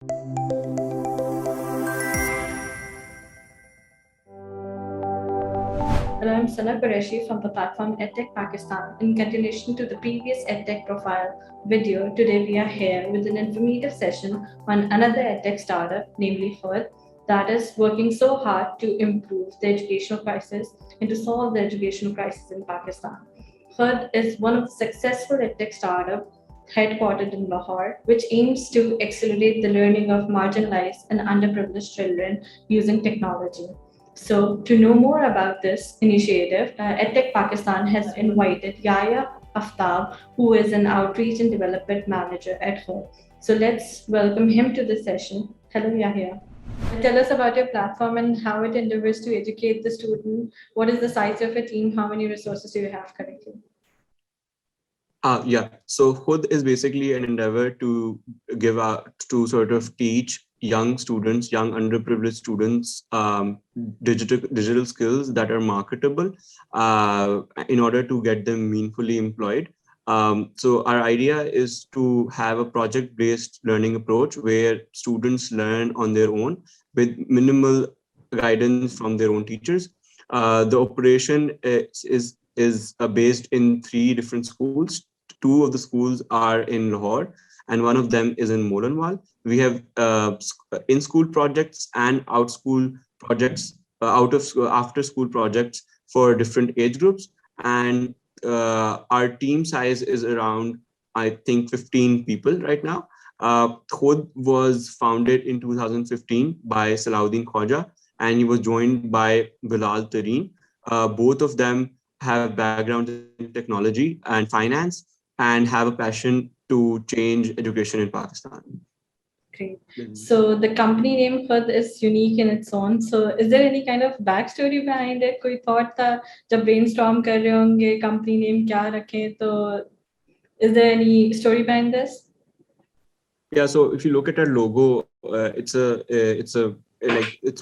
Hello, I'm Sana Qureshi from the platform EdTech Pakistan. In continuation to the previous EdTech profile video, today we are here with an informative session on another EdTech startup, namely Hood, that is working so hard to improve the educational crisis and to solve the educational crisis in Pakistan. Hood is one of the successful EdTech startups headquartered in Lahore, which aims to accelerate the learning of marginalized and underprivileged children using technology. So, to know more about this initiative, EdTech Pakistan has invited Yaya Aftab, who is an outreach and development manager at home. So, let's welcome him to the session. Hello, Yahya. Tell us about your platform and how it endeavors to educate the student. What is the size of your team? How many resources do you have currently? Yeah. So Hood is basically an endeavor to give out to sort of teach young students, young underprivileged students, digital skills that are marketable in order to get them meaningfully employed. So our idea is to have a project-based learning approach where students learn on their own with minimal guidance from their own teachers. The operation is based in 3 different schools. 2 of the schools are in Lahore, and one of them is in Molanwal. We have in-school projects and out-school projects, out of school, after-school projects for different age groups. And our team size is around, I think, 15 people right now. Khod was founded in 2015 by Salahuddin Khwaja, and he was joined by Bilal Tareen. Both of them have backgrounds in technology and finance and have a passion to change education in Pakistan. Great. So the company name Khud is unique in its own. So is there any kind of backstory behind it? कोई thought था जब brainstorm कर रहे होंगे company name क्या रखें तो is there any story behind this? Yeah, so if you look at our logo, it's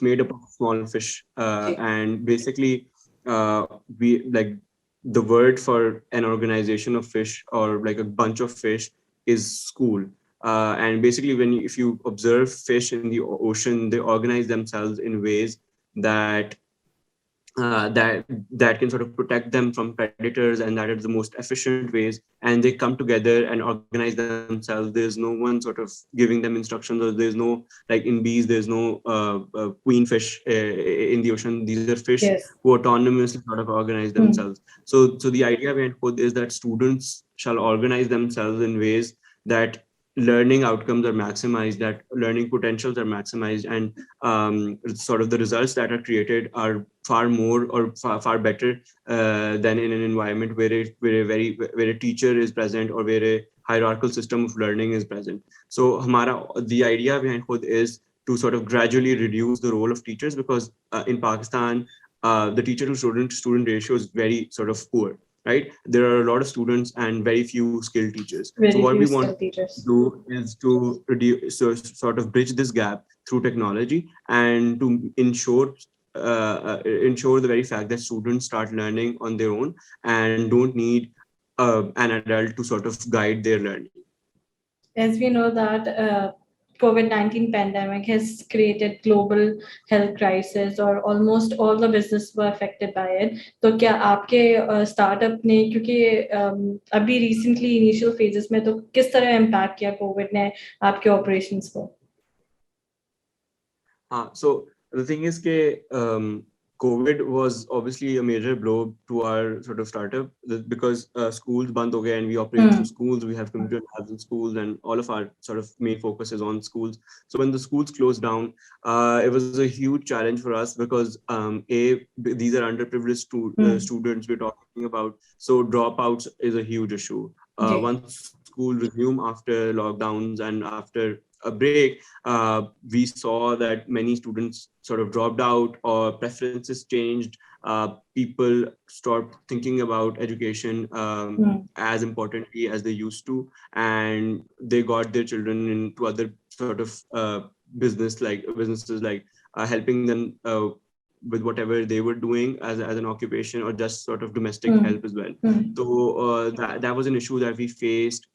made up of small fish, and basically, we like the word for an organization of fish or like a bunch of fish is school. And basically, if you observe fish in the ocean, they organize themselves in ways that that can sort of protect them from predators, and that is the most efficient ways. And they come together and organize themselves. There's no one sort of giving them instructions, or there's no, like in bees, there's no queen fish in the ocean. These are fish who autonomously sort of organize themselves. So the idea behind Khud is that students shall organize themselves in ways that learning outcomes are maximized, that learning potentials are maximized, and sort of the results that are created are far more or far better than in an environment where a teacher is present or where a hierarchical system of learning is present. So the idea behind Khud is to sort of gradually reduce the role of teachers, because in Pakistan, the teacher to student ratio is very sort of poor. Right, there are a lot of students and very few skilled teachers. So what we want to do is to reduce, so sort of bridge this gap through technology, and to ensure the very fact that students start learning on their own and don't need an adult to sort of guide their learning. As we know that COVID-19 pandemic has created global health crisis, or almost all the business were affected by it. तो क्या आपके startup ने, क्योंकि अभी recently initial phases में, तो किस तरह impact किया COVID ने आपके operations को? So the thing is that COVID was obviously a major blow to our sort of startup, because schools band ho gaye and we operate through schools. We have computer labs in schools, and all of our sort of main focus is on schools. So when the schools closed down, it was a huge challenge for us, because these are underprivileged students we're talking about. So dropouts is a huge issue. Once school resumed after lockdowns and after a break, we saw that many students sort of dropped out, or preferences changed. People stopped thinking about education as importantly as they used to, and they got their children into other sort of businesses like helping them with whatever they were doing as an occupation, or just sort of domestic help as well. So that was an issue that we faced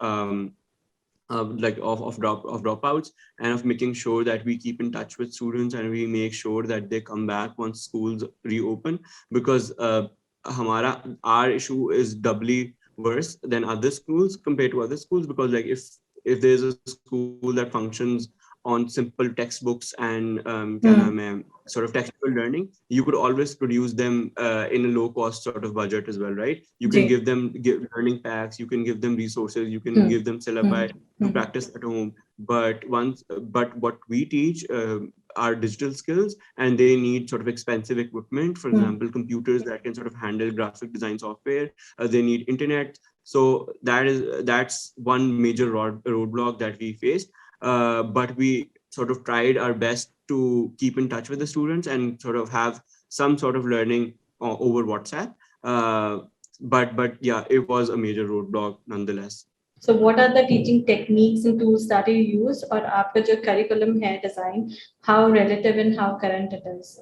like of dropouts, and of making sure that we keep in touch with students and we make sure that they come back once schools reopen, because our issue is doubly worse than other schools compared to other schools, because like if there's a school that functions on simple textbooks and क्या नाम है, sort of textual learning, you could always produce them in a low cost sort of budget as well, right? You can ji. give learning packs, you can give them resources, you can give them syllabi to practice at home. But what we teach are digital skills, and they need sort of expensive equipment. For example, computers that can sort of handle graphic design software. They need internet. So that's one major roadblock that we faced. But we sort of tried our best to keep in touch with the students and sort of have some sort of learning over WhatsApp. But yeah, it was a major roadblock nonetheless. So what are the teaching techniques and tools that you use, और आपका जो curriculum है design, how relative and how current it is?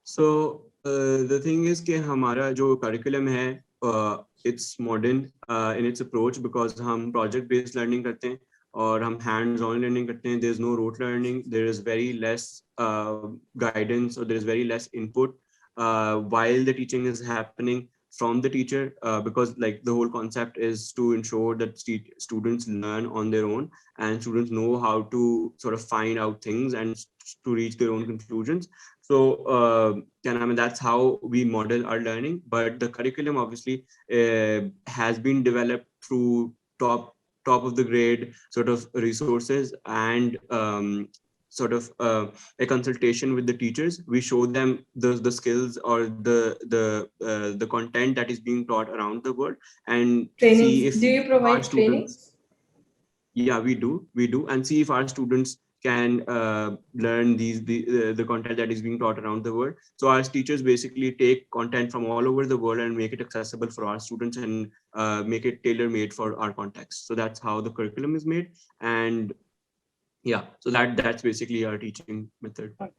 So the thing is कि हमारा जो curriculum है it's modern in its approach, because हम project based learning करते हैं और हम hands on learning करते हैं. There's no rote learning, there is very less guidance, or there is very less input while the teaching is happening from the teacher, because like the whole concept is to ensure that students learn on their own, and students know how to sort of find out things and to reach their own conclusions. So that's how we model our learning. But the curriculum obviously has been developed through top of the grade sort of resources, and sort of a consultation with the teachers. We show them the skills or the content that is being taught around the world, and Trainings. see if do you provide trainings? Yeah, we do, and see if our students can learn the content that is being taught around the world. So our teachers basically take content from all over the world and make it accessible for our students, and make it tailor-made for our context. So that's how the curriculum is made. And yeah, so that's basically our teaching method. Okay.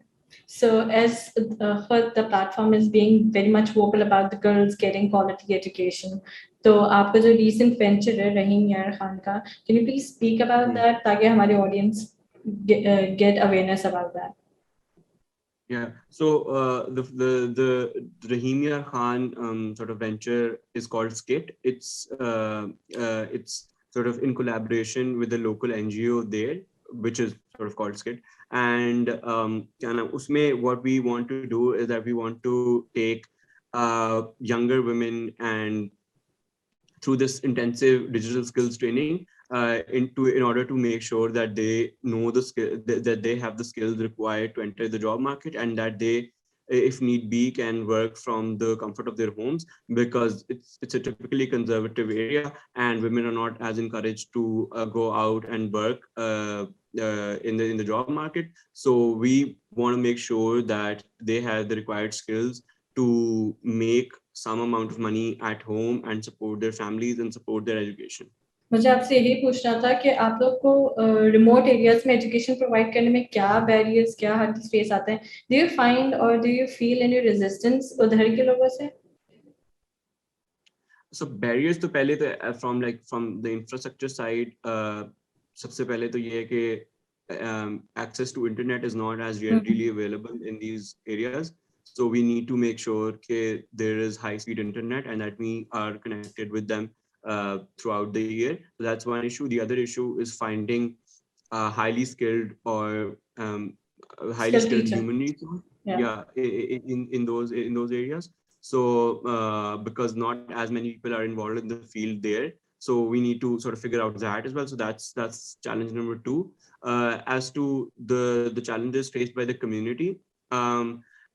So as the platform is being very much vocal about the girls getting quality education, तो आपका जो recent venture है रहीम यार खान का, can you please speak about that ताकि हमारे audience get awareness about that? Yeah, so the Rahim Yar Khan sort of venture is called SKIT. It's sort of in collaboration with the local NGO there, which is sort of called SKIT. And usme what we want to do is that we want to take younger women, and through this intensive digital skills training, in order to make sure that they know the skill, that they have the skills required to enter the job market, and that they, if need be, can work from the comfort of their homes, because it's a typically conservative area, and women are not as encouraged to go out and work in the job market. So we want to make sure that they have the required skills to make some amount of money at home and support their families and support their education. मुझे आपसे यही पूछना था कि आप लोग को remote areas में एजुकेशन प्रोवाइड करने में क्या बैरियर्स, क्या हर्डल्स फेस आते हैं? डू यू फाइंड और do you feel any resistance उधर के लोगों से? So barriers तो पहले तो from the infrastructure side, सबसे पहले तो ये है कि access to internet is not as readily available in these areas. So we need to make sure that there is high-speed internet and that we are connected with them throughout the year. So that's one issue. The other issue is finding highly skilled or highly skilled human resources. Yeah, in those areas. So because not as many people are involved in the field there, so we need to sort of figure out that as well. So that's challenge number 2. As to the challenges faced by the community,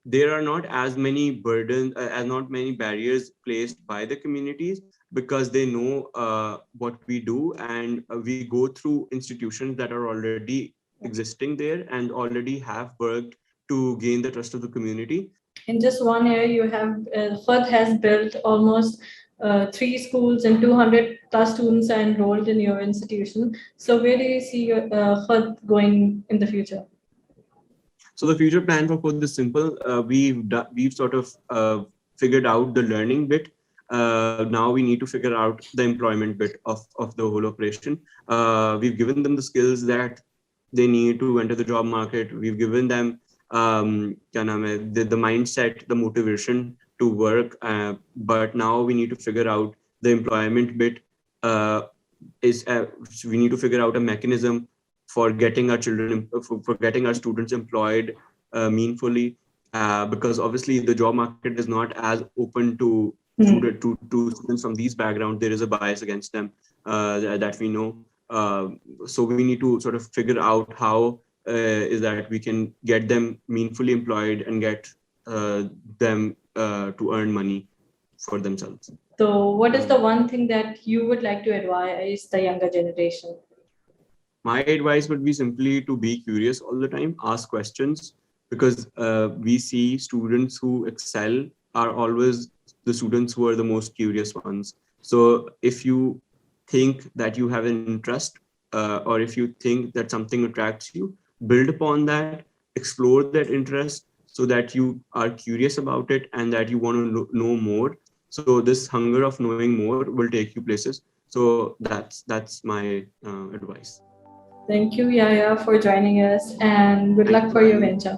there are not as many not many barriers placed by the communities, because they know what we do, and we go through institutions that are already existing there and already have worked to gain the trust of the community. In just 1 year, you have Khud has built almost 3 schools and 200 plus students are enrolled in your institution. So where do you see your Khud going in the future? So the future plan for Khud is simple. We've sort of figured out the learning bit. now we need to figure out the employment bit of the whole operation. We've given them the skills that they need to enter the job market. We've given them the mindset, the motivation to work. But now we need to figure out the employment bit. We need to figure out a mechanism for getting our children, for getting our students employed meaningfully. Because obviously the job market is not as open to students from these backgrounds. There is a bias against them that we know. So we need to sort of figure out how is that we can get them meaningfully employed and get them to earn money for themselves. So what is the one thing that you would like to advise the younger generation? My advice would be simply to be curious all the time, ask questions, because we see students who excel are always the students who are the most curious ones. So if you think that you have an interest or if you think that something attracts you, build upon that, explore that interest so that you are curious about it and that you want to know more. So this hunger of knowing more will take you places. So that's my advice. Thank you, Yahya, for joining us, and good luck for your venture.